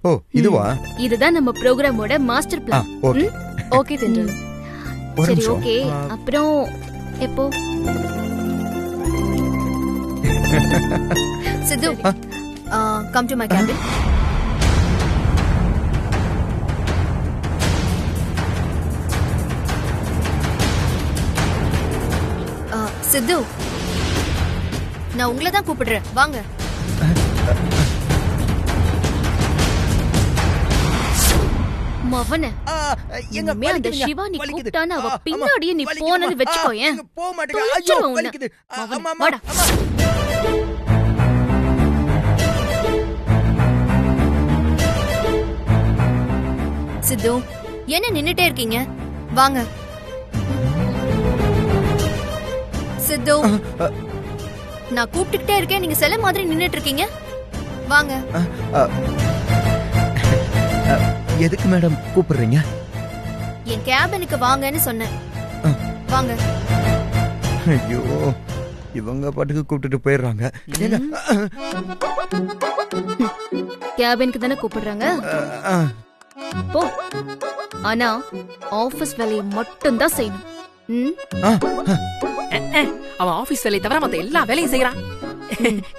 ஓ இதுவா? இதுதான் நம்ம ப்ரோகிராமோட மாஸ்டர் பிளான். ஓகே ஓகே தென்றல். ஒரு சரி நிமிஷம். ஓகே. அப்புறம் எப்போ? சித்து, கம் டு மை கேபின். சித்து, நான் உங்களை தான் கூப்பிடுறேன், வாங்க. மவன எங்க இனிமே அந்த சிவானி கூப்பிட்டான்னு அவ பின்னாடியே நீ போனது வெச்சுக்கோயேன். போக மாட்டேங்க. தொலைச்சிருவேன் ஐயோ உன்னை. வலிக்குது. மவனே, அம்மா வாடா. சித்து, என்ன நின்னுட்டே இருக்கீங்க? வாங்க. சித்து, நான் கூப்பிட்டுக்கிட்டே இருக்கேன், நீங்க செல்ல மாதிரி நின்னுட்டு இருக்கீங்க. வாங்க. எதுக்கு மேடம் கூப்பிடுறீங்க? என் கேபினுக்கு வாங்கன்னு சொன்னேன். வாங்க. ஐயோ இவங்க பாட்டுக்கு கூப்பிட்டுட்டு போயிடுறாங்க. ஏங்க, கேபினுக்கு தானே கூப்பிடுறாங்க. போ. ஆனா ஆபீஸ் வேலையை மட்டும் தான் செய்யணும். அவன் ஆபீஸ் வேலையை தவிர மத்த எல்லா வேலையும் செய்யறான்.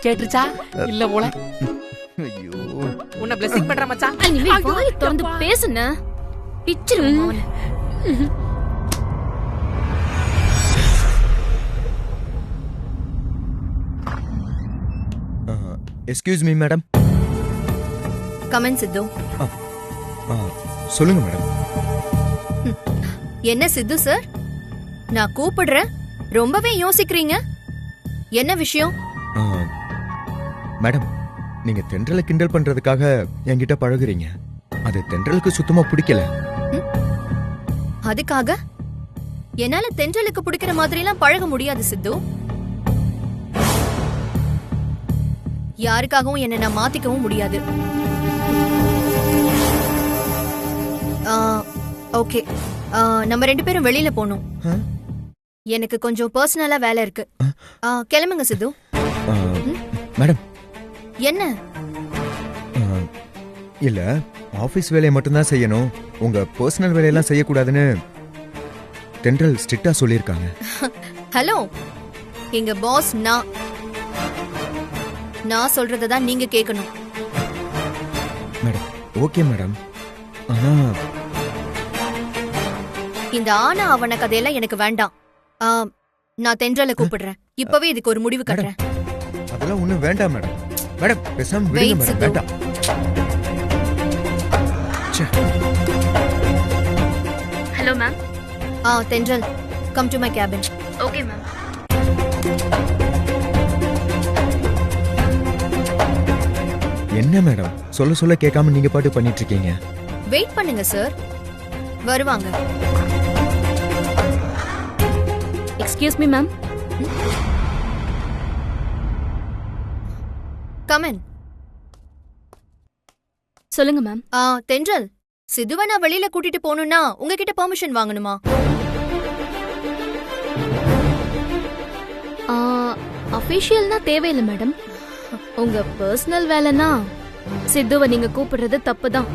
கேட்டுச்சா? இல்ல போல. ஐயோ உன்னை பிளெஸிங் பண்ற மச்சான். இனிமே வாயை திறந்து பேசுன பிச்சிருவேன் மவனே. Excuse me madam. கமெண்ட் சித்து. சொல்லுங்க மேடம். என்ன சித்து சார், நான் கூப்பிடுறேன், ரொம்பவே யோசிக்கிறீங்க. என்ன விஷயம்? மேடம் நீங்க தென்றலை கிண்டல் பண்றதுக்காக என்கிட்ட பழகுறீங்க. அது தென்றலுக்கு சுத்தமா பிடிக்கல. அதுக்காக என்னால தென்றலுக்கு பிடிக்கிற மாதிரி எல்லாம் பழக முடியாது சித்து. யாருக்காகவும் என்ன நான் மாத்திக்கவும் முடியாது. ஓகே, நம்ம 2 பேரும் வெளியில போகணும். எனக்கு கொஞ்சம் பர்சனலா வேலை இருக்கு. கிளம்புங்க சித்து. மேடம் என்ன? இல்ல ஆபீஸ் வேலையை மட்டும்தான் செய்யணும், உங்க பர்சனல் வேலையெல்லாம் செய்யக்கூடாதுன்னு தென்றல் ஸ்ட்ரிக்டா சொல்லியிருக்காங்க. ஹலோ, எங்க பாஸ் நான் சொல்றதை தான் நீங்க கேட்கணும். மேடம் ஓகே மேடம், ஆனா இந்த ஆனா அவன கதையெல்லாம் எனக்கு வேண்டாம். நான் தென்றலை கூப்பிடுறேன். இப்பவே இதுக்கு ஒரு முடிவு கட்டுறேன். அதெல்லாம் ஒண்ணும் வேண்டாம் மேடம். மேடம் பேசாம விடுங்க மேடம். வேண்டாம். Hello ma'am. Thendral, come to my cabin. Okay ma'am. என்ன மேடம் சொல்ல சொல்ல கேட்காம நீங்க பாட்டு பண்ணிட்டு இருக்கீங்க. வெயிட் பண்ணுங்க சார், வருவாங்க. Excuse me ma'am. கமெண்ட். சொல்லுங்க மேம். தென்றல், சிதுவை நான் வெளியில கூட்டிட்டு போகணும்னா உங்ககிட்ட பெர்மிஷன் வாங்கணுமா? அபிஷியல்னா தேவையில்லை மேடம். உங்க பர்சனல் வேலைனா சித்துவை நீங்க கூப்பிடுறது தப்புதான்.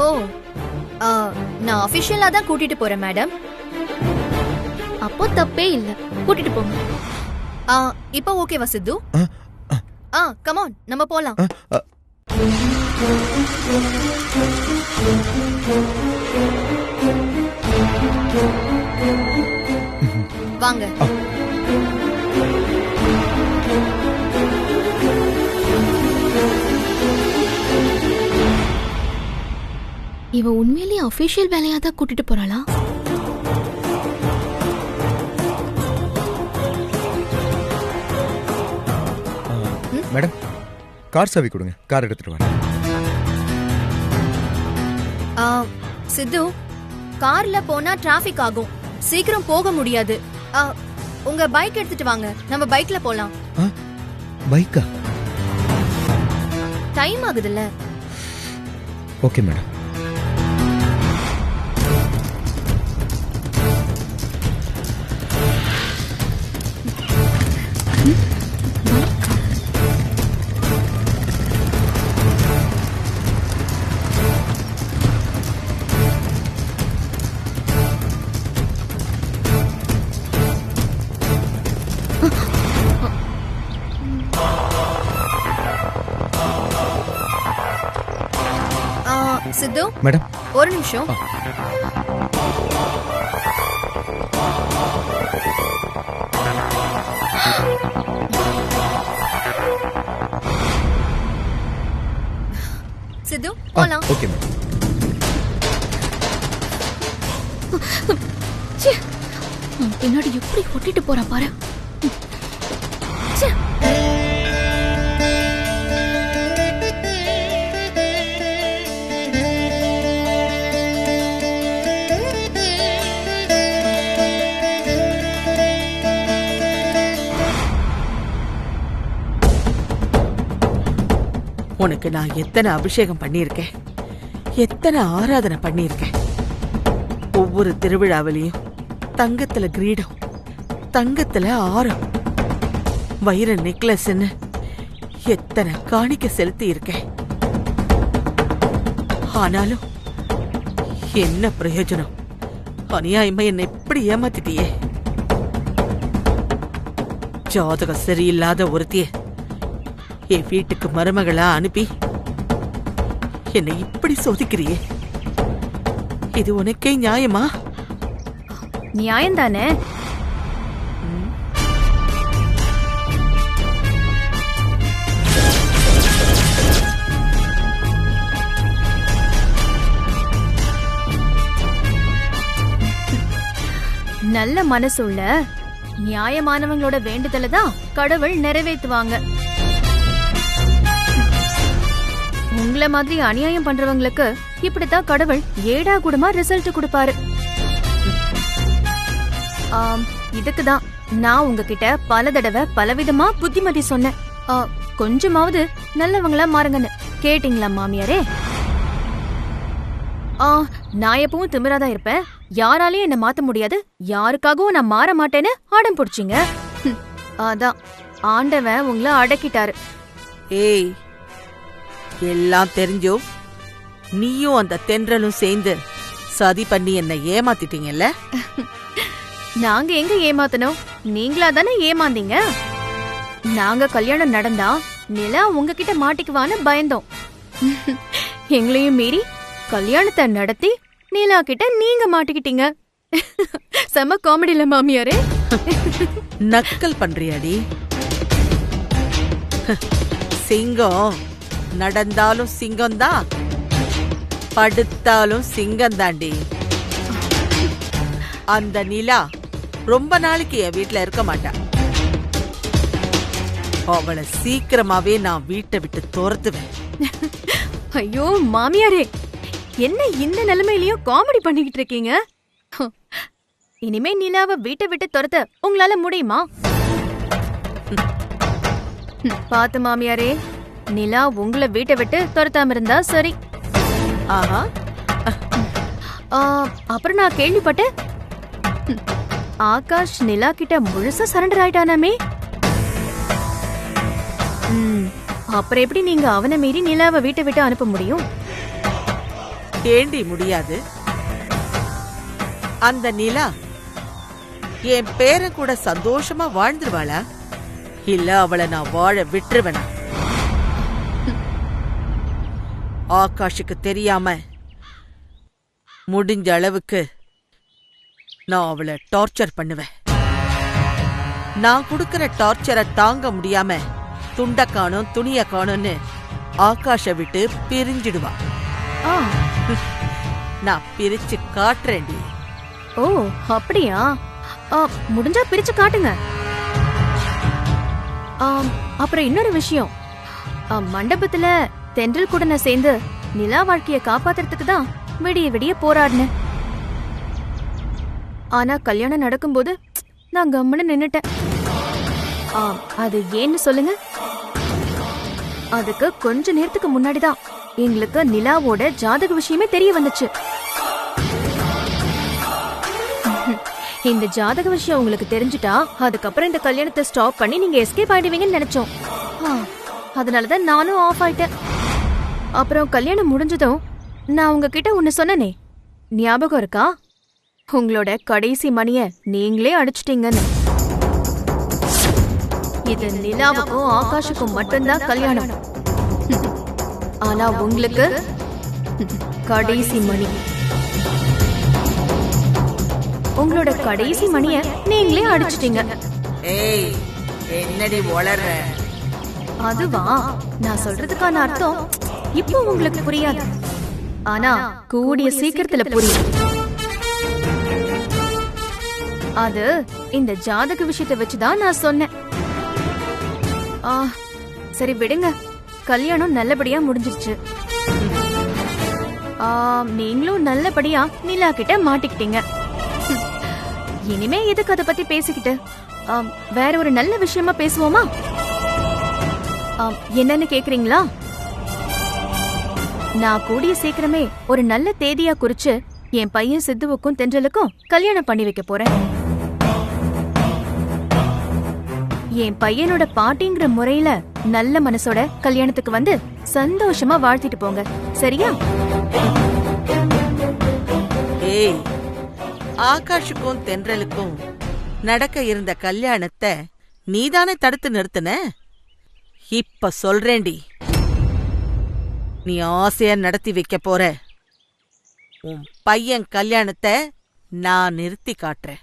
ஓ, நான் அபிஷியலா தான் கூட்டிட்டு போறேன் மேடம். அப்போ தப்பே இல்ல, கூட்டிட்டு போங்க. இப்போ ஓகேவா சித்து? கம் ஆன், நம்ம போலாம். வாங்க. இவ உண்மையிலேயே அபிஷியல் வேலையா தான் கூட்டிட்டு போறாளா? மேடம் கார் சாவி கொடுங்க, கார் எடுத்துட்டு வரேன். சித்து, கார்ல போனா டிராபிக் ஆகும், சீக்கிரம் போக முடியாது. உங்க பைக் எடுத்துட்டு வாங்க, நம்ம பைக்ல போலாம். பைக்கா? டைம் ஆகுதுல்ல. Okay madam. சித்து மேடம் ஒரு நிமிஷம். சித்து போலாம். Okay madam. ச்சே, பின்னாடி எப்படி ஒட்டிட்டு போறா பாரு. ச்சே. உனக்கு நான் எத்தனை அபிஷேகம் பண்ணியிருக்கேன், எத்தனை ஆராதனை பண்ணியிருக்கேன். ஒவ்வொரு திருவிழாவிலையும் தங்கத்துல கிரீடம், தங்கத்துல ஆரம், வைர நெக்லஸ்ன்னு எத்தனை காணிக்க செலுத்தி இருக்கேன். ஆனாலும் என்ன பிரயோஜனம்? அநியாயமா என்னை இப்படி ஏமாத்திட்டியே. ஜாதகம் சரியில்லாத ஒருத்திய என் வீட்டுக்கு மருமகளா அனுப்பி என்னை இப்படி சோதிக்கிறியே, இது உனக்கே நியாயமா? நியாயம்தானே? நல்ல மனசுள்ள நியாயமானவங்களோட வேண்டுதலை தான் கடவுள் நிறைவேற்றுவாங்க. உங்கள மாதிரி அநியாயம் பண்றவங்களுக்கு இப்படித்தான் கடவுள் ஏடா கூடமா ரிசல்ட் கொடுப்பாரு. இதுக்குதான் நான் உங்ககிட்ட பல தடவை பலவிதமா புத்திமதி சொன்னேன். கொஞ்சமாவது நல்லவங்களா மாறுங்கன்னு. கேட்டீங்களா மாமியாரே? நான் எப்பவும் திமிராதான் இருப்பேன், யாராலையும் என்ன மாத்த முடியாது, யாருக்காகவும் நான் மாற மாட்டேன்னு ஆடம் பிடிச்சிங்க. அதான் ஆண்டவன் உங்களை அடக்கிட்டாரு. ஏய், எல்லாம் தெரிஞ்சும் நீயும் அந்த தென்றலும் சேர்ந்து சதி பண்ணி என்ன ஏமாத்திட்டீங்கல்ல? நாங்க எங்க ஏமாத்தனோம், நீங்களா தானே ஏமாந்தீங்க. நாங்க கல்யாணம் நடந்தா நிலா உங்ககிட்ட மாட்டிக்குவான்னு பயந்தோம். எங்களையும் மீறி கல்யாணத்தை நடத்தி நிலா கிட்ட நீங்க மாட்டிக்கிட்டீங்க. செம காமெடியில மாமியாரே. நக்கல் பண்றியாடி? சிங்கம் நடந்தாலும் சிங்கம்தான், படுத்தாலும் சிங்கம்தாண்டி. அந்த நிலா ரொம்ப நாளைக்கு என் வீட்டுல இருக்க மாட்டா. அவளை சீக்கிரமாவே நான் வீட்டை விட்டு துரத்துவேன். ஐயோ மாமியாரே, என்ன இந்த நிலைமையிலயும் காமெடி பண்ணிக்கிட்டு இருக்கீங்க? இனிமே நிலாவை வீட்டை விட்டு துரத்த உங்களால முடியுமா? பாத்து மாமியாரே, நிலா உங்களை வீட்டை விட்டு துரத்தாம இருந்தா சரி. ஆஹா. அப்புறம் நான் கேள்விப்பட்டேன், ஆகாஷ் நிலா கிட்ட முழுசா சரண்டர் ஆயிட்டானாமே. அப்புறம் எப்படி நீங்க அவனை மீறி நிலாவை வீட்டை விட்டு அனுப்ப முடியும்? ஏண்டி முடியாது? அந்த நிலா என் பேரன் கூட சந்தோஷமா வாழ்ந்துருவாளா, இல்ல அவளை நான் வாழ விட்டுருவேனா? ஆகாஷுக்கு தெரியாம முடிஞ்ச அளவுக்கு நான் அவளை டார்ச்சர் பண்ணுவேன். நான் கொடுக்கிற டார்ச்சரை தாங்க முடியாம துண்ட காணும் துணிய காணும்னு ஆகாஷ விட்டு பிரிஞ்சிடுவா. நான் பிரிச்சு காட்டுறேன்டி. ஓ அப்படியா? முடிஞ்சா பிரிச்சு காட்டுங்க. அப்புறம் இன்னொரு விஷயம், மண்டபத்துல தென்றல் கூட நான் சேர்ந்து நிலா வாழ்க்கைய காப்பாத்துறதுக்கு தான் விடிய விடிய போராடினேன். ஆனா கல்யாணம் நடக்கும்போது நான் கம்முன்னு நின்னுட்டேன். அது ஏன்னு சொல்லுங்க? அதுக்கு கொஞ்ச நேரத்துக்கு முன்னாடிதான் எங்களுக்கு நிலாவோட ஜாதக விஷயமே தெரிய வந்துச்சு. இந்த ஜாதக விஷயம் உங்களுக்கு தெரிஞ்சுட்டா அதுக்கப்புறம் இந்த கல்யாணத்தை ஸ்டாப் பண்ணி நீங்க எஸ்கேப் ஆயிடுவீங்கன்னு நினைச்சோம். அதனாலதான் நானும் ஆஃப் ஆயிட்டேன். அப்புறம் கல்யாணம் முடிஞ்சதும் நான் உங்ககிட்ட ஒன்னு சொன்னனே, ஞாபகம் இருக்கா? உங்களோட கடைசி மணிய நீங்களே அடிச்சிட்டீங்கன்னு. இது நிலாவுக்கும் ஆகாஷுக்கும் மட்டும்தான் கல்யாணம். ஆனா உங்களுக்கு கடைசி மணி. உங்களோட கடைசி மணிய நீங்களே அடிச்சிட்டீங்க. ஏய், என்னடி வளர்ற? அதுவா, நான் சொல்றதுக்கான அர்த்தம் இப்போ உங்களுக்கு புரியாது, ஆனா கூடிய சீக்கிரத்துல புரியும். அது இந்த ஜாதக விஷயத்தை வச்சுதான் நான் சொன்னேன். சரி விடுங்க, கல்யாணம் நல்லபடியா முடிஞ்சிருச்சு. நீங்களும் நல்லபடியா நிலா கிட்ட மாட்டிக்கிட்டீங்க. இனிமே எதுக்கு அதை பத்தி பேசிக்கிட்டு, வேற ஒரு நல்ல விஷயமா பேசுவோமா? என்னன்னு கேக்குறீங்களா? நான் கூடிய சீக்கிரமே ஒரு நல்ல தேதியா குறிச்சு என் பையன் சித்துவுக்கும் தென்றலுக்கும் கல்யாணம் பண்ணி வைக்க போறேன். என் பையனோட பாட்டிங்கிற முறையில நல்ல மனசோட கல்யாணத்துக்கு வந்து சந்தோஷமா வாழ்த்திட்டு போங்க, சரியா? ஏய், ஆகாஷுக்கும் தென்றலுக்கும் நடக்க இருந்த கல்யாணத்தை நீதானே தடுத்து நிறுத்தின. இப்ப சொல்றேன்டி, நீ ஆசையா நடத்தி வைக்க போற உன் பையன் கல்யாணத்தை நான் நிறுத்தி காட்டுறேன்.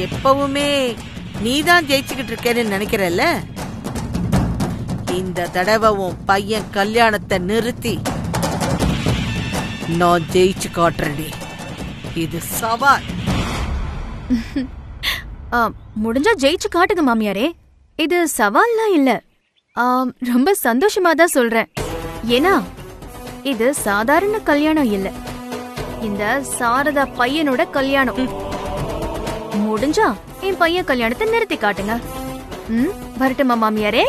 எப்பவுமே நீதான் ஜெயிச்சுக்கிட்டு இருக்கேன்னு நினைக்கிறல்ல, இந்த தடவை உன் பையன் கல்யாணத்தை நிறுத்தி நான் ஜெயிச்சு காட்டுறேன்டி. இது சவால். முடிஞ்சா ஜெயிச்சு காட்டுங்க மாமியாரே, இது சவால்லாம் இல்ல. ரொம்ப சந்தோஷமா தான் சொல்றேன். ஏன்னா இது சாதாரண கல்யாணம் இல்ல, இந்த சாரதா பையனோட கல்யாணம். முடிஞ்சா என் பையன் கல்யாணத்தை நிறுத்தி காட்டுங்க. வரட்டுமா மாமியாரே?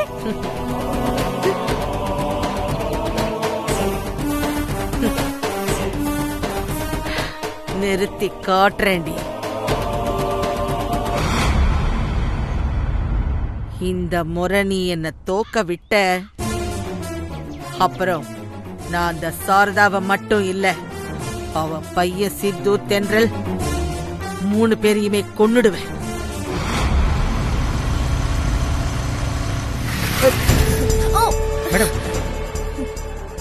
நிறுத்தி காட்டுறேன்டி. இந்த முறை நீ என்ன தோக்க விட்ட அப்புறம் நான் அந்த சாரதாவை மட்டும் இல்ல, அவ பையன் சித்து தென்றல் 3 பேரையுமே கொன்னுடுவேன். மேடம்,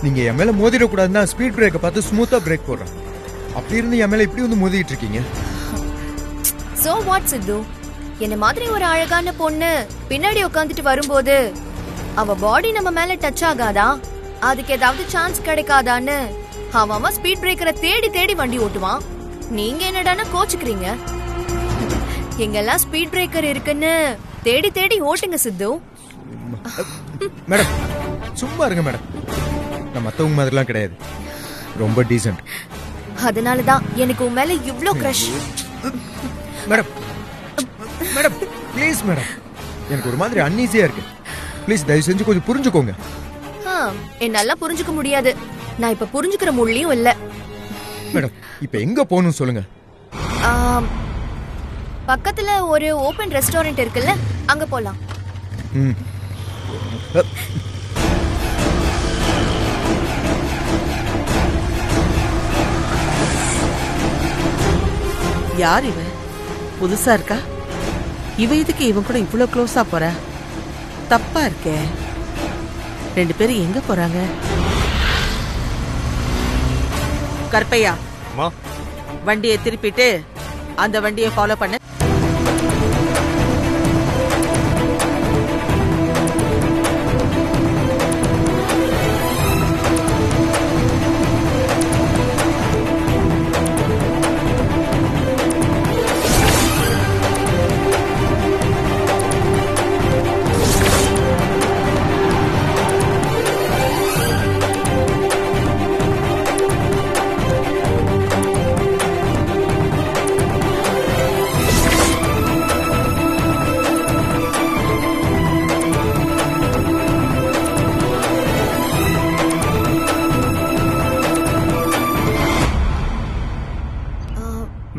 நீங்க என் மேல மோதிடக்கூடாதுன்னா ஸ்பீட் பிரேக்கை பார்த்து ஸ்மூத்தா பிரேக் போடுறேன். அப்படி இருந்து என் மேல இப்படி வந்து மோதிட்டு இருக்கீங்க. சோ வாட் சித்து, என்ன மாதிரி ஒரு அழகான பொண்ணு பின்னாடி உட்காந்துட்டு வரும்போது அவ பாடி நம்ம மேல டச் ஆகாதா? அதுக்கு ஏதாவது சான்ஸ் கிடைக்காதான்னு அவன் ஸ்பீட் பிரேக்கரை தேடி தேடி வண்டி ஓட்டுவான். நீங்க என்னடானா கோச்சுக்கிறீங்க. எங்கெல்லாம் ஸ்பீட் பிரேக்கர் இருக்குன்னு தேடி தேடி ஓட்டுங்க சித்து. மேடம் சும்மா இருங்க மேடம், நான் மத்தவங்க மாதிரிலாம் கிடையாது, ரொம்ப டீசன்ட். அதனாலதான் எனக்கு உன் மேல இவ்ளோ crush. Madam madam please madam, எனக்கு ஒரு மாதிரி அன்ஈஸியா இருக்கு. ப்ளீஸ் தயவு செஞ்சு கொஞ்சம் புரிஞ்சுக்கோங்க. என்னால புரிஞ்சுக்க முடியாது, நான் இப்ப புரிஞ்சுக்கிற முடியும் இல்ல. மேடம் இப்ப எங்க போகணும் சொல்லுங்க. பக்கத்துல ஒரு ஓபன் ரெஸ்டாரண்ட் இருக்குல்ல, அங்க போலாம். யார் இவ? புதுசா இருக்கா? இவ இதுக்கு இவன் கூட இவ்வளவு க்ளோஸா போற? தப்பா இருக்கே. 2 பேரும் எங்க போறாங்க? கற்பையா, வண்டியை திருப்பிட்டு அந்த வண்டியை ஃபாலோ பண்ண.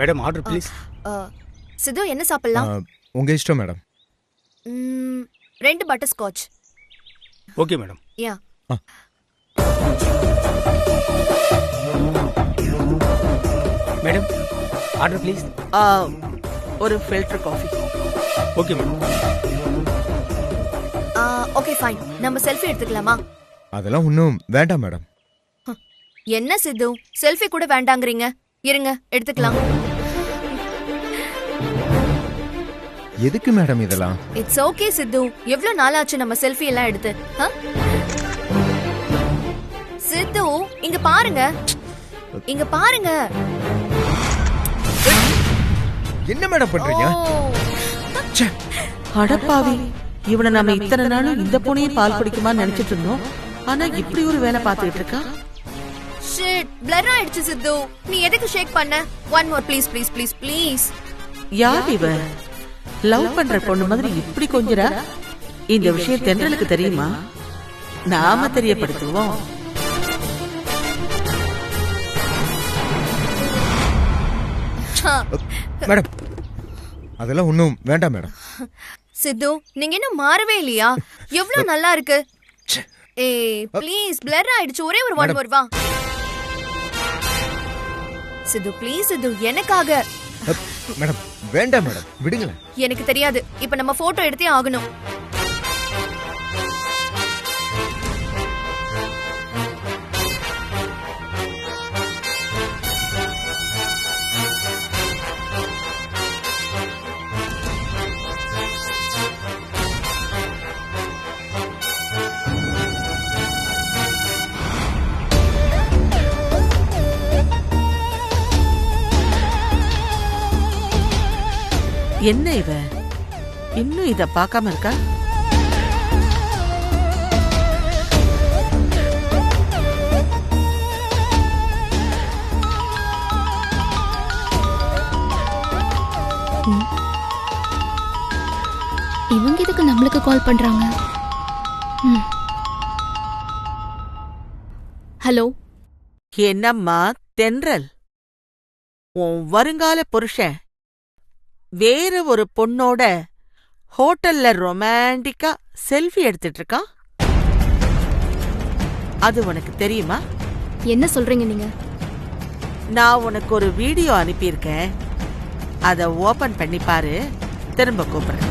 Madam order please. சித்து என்ன சாப்பிடலாம்? உங்க இஷ்டம் madam. 2 butterscotch. Okay madam. Yeah. Madam order please. ஒரு filter coffee. Okay madam. Okay fine. நம்ம செல்ஃபி எடுத்துக்கலாமா? அதெல்லாம் ஒன்றும் வேண்டாம் மேடம். என்ன சித்து, செல்ஃபி கூட வேண்டாங்கறீங்க? இருங்க, எடுத்துக்கலாம். எதுக்கு மேடம் இதெல்லாம்? இட்ஸ் ஓகே சித்து. எவ்வளவு நாளாச்சு நம்ம செல்ஃபி எல்லாம் எடுத்து? சித்து, இங்க பாருங்க, இங்க பாருங்க. என்ன மேடம் பண்றீங்க? அடப்பாவி, இவனை நம்ம இத்தனை நாளும் இந்த பொண்ணையும் பால் குடிக்குமான்னு நினைச்சிட்டு இருந்தோம். ஆனா இப்படி ஒரு வேலை பார்த்துக்கிட்டு இருக்கா. ஷிட், பிளர் ஆயிடுச்சு சித்து. நீ எதுக்கு ஷேக் பண்ண? One more please please please please. யார் இவ? லவ் பண்ற பொண்ணு மாதிரி இப்படி கொஞ்சரா? இந்த விஷயம் தென்றலுக்கு தெரியுமா? நாம தெரியப்படுத்துவோம். மேடம் அதெல்லாம் ஒன்றும் வேண்டாம் மேடம். சித்து, நீங்க இன்னும் மாறவே இல்லையா? எவ்வளவு நல்லா இருக்கு. ஏய் ப்ளீஸ், பிளர் ஆயிடுச்சு. ஒரே ஒரு ஒன் மோர் வா. சித்து ப்ளீஸ் சித்து, எனக்காக. மேடம் வேண்டாம் மேடம், விடுங்களேன். எனக்கு தெரியாது, இப்ப நம்ம போட்டோ எடுத்தே ஆகணும். என்ன இவ இன்னும் இத பார்க்காம இருக்கா? இவங்க எதுக்கு நம்மளுக்கு கால் பண்றாங்க? ஹலோ, என்னம்மா தென்றல், உன் வருங்கால புருஷன் வேற ஒரு பொண்ணோட ஹோட்டல்ல ரொமான்டிக்கா செல்ஃபி எடுத்துட்டு இருக்கான். அது உனக்கு தெரியுமா? என்ன சொல்றீங்க நீங்க? நான் உனக்கு ஒரு வீடியோ அனுப்பியிருக்கேன், அதை ஓபன் பண்ணி பாரு. திரும்ப கூப்பிடுறேன்.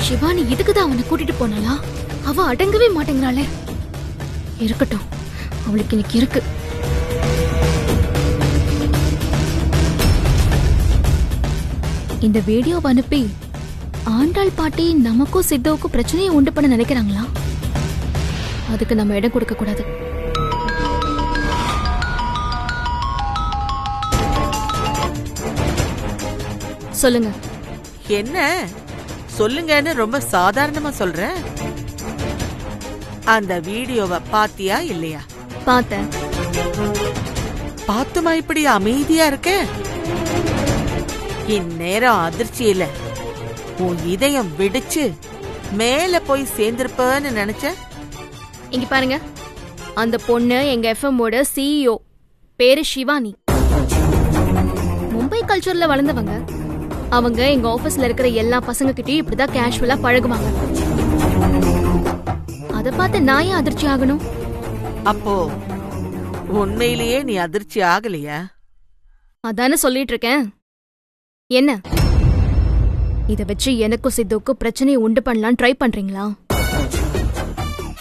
சிவானி இதுக்குதான் அவனை கூட்டிட்டு போனாளா? அவ அடங்கவே மாட்டேங்கிறாளே. இருக்கட்டும், அவளுக்கு இன்னைக்கு இருக்கு. இந்த வீடியோ அனுப்பி ஆண்டாள் பாட்டி நமக்கும் சித்துவுக்கும் பிரச்சனையை உண்டு பண்ண நினைக்கிறாங்களா? அதுக்கு நம்ம இடம் கொடுக்க கூடாது. சொல்லுங்க. என்ன சொல்லுங்கன்னு ரொம்ப சாதாரணமா சொல்ற. அந்த வீடியோவை பாத்தியா இல்லையா? பார்த்தேன். பாத்துமா இப்படி அமைதியா இருக்க? இந்நேரம் அதிர்ச்சியில உன் இதயம் வெடிச்சு மேல போய் சேர்ந்திருப்பன்னு நினைச்ச. இங்க பாருங்க, அந்த பொண்ணு எங்க எஃப்எம்மோட சிஇஓ. பேரு சிவானி. மும்பை கல்ச்சர்ல வளர்ந்தவங்க. அவங்க எங்க ஆபீஸ்ல இருக்கிற எல்லா பசங்க கிட்டயும் இப்படிதான் கேஷுவலா பழகுவாங்க. அத பார்த்து நான் ஏன் அதிர்ச்சி ஆகணும்? அப்போ உண்மையிலேயே நீ அதிர்ச்சி ஆகலையா? அதானே சொல்லிட்டு இருக்கேன். என்ன இத வச்சு எனக்கும் சித்துக்கும் பிரச்சனையை உண்டு பண்ணலாம் ட்ரை பண்றீங்களா?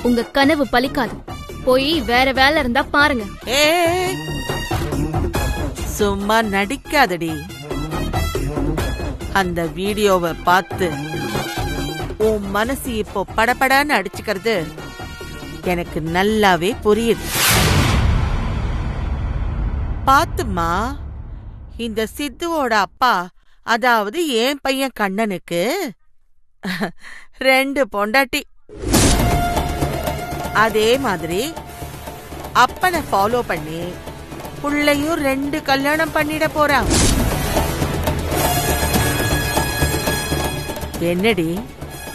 உங்க கனவு பலிக்காது. போய் வேற வேலை இருந்தா பாருங்க. சும்மா நடிக்காதடி. அந்த வீடியோவை பார்த்து உன் மனசு இப்போ படபடான்னு அடிச்சுக்கிறது எனக்கு நல்லாவே புரியுது. பாத்துமா, இந்த சித்துவோட அப்பா, அதாவது என் பையன் கண்ணனுக்கு 2 பொண்டாட்டி. அதே மாதிரி அப்பனை ஃபாலோ பண்ணி புள்ளையும் 2 கல்யாணம் பண்ணிட போறான். என்னடி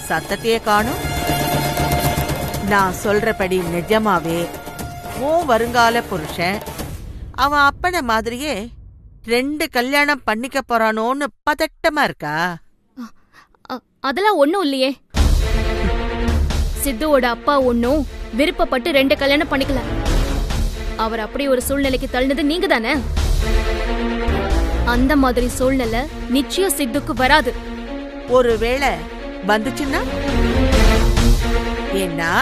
சத்தத்தையே காணும்? நான் சொல்றபடி நிஜமாவே உன் வருங்கால புருஷன் அவன் அப்பன மாதிரியே 2 கல்யாணம் பண்ணிக்க போறானோன்னு பதட்டமா இருக்கா? அதெல்லாம் ஒண்ணும் இல்லையே. சித்துவோட அப்பா ஒன்னும் விருப்பப்பட்டு 2 கல்யாணம் பண்ணிக்கல. அவர் அப்படி ஒரு சூழ்நிலைக்கு தள்ளினது நீங்க தானே. அந்த மாதிரி சூழ்நிலை நிச்சயம் சித்துக்கு வராது. ஒருவேளை வந்துச்சுன்னா? ஏன்னா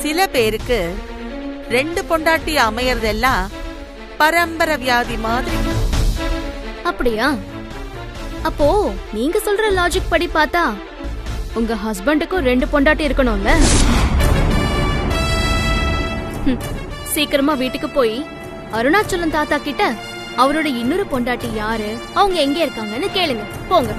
சில பேருக்கு 2 பொண்டாட்டி அமையறதெல்லாம் பரம்பரை வியாதி மாதிரி. அப்படியா? அப்போ நீங்க சொல்ற லாஜிக் படி பார்த்தா உங்க ஹஸ்பண்டுக்கும் 2 பொண்டாட்டி இருக்கணும்ல. சீக்கிரமா வீட்டுக்கு போய் அருணாச்சலம் தாத்தா கிட்ட அவரோட இன்னொரு பொண்டாட்டி யாரு, அவங்க எங்க இருக்காங்கன்னு கேளுங்க. போங்க.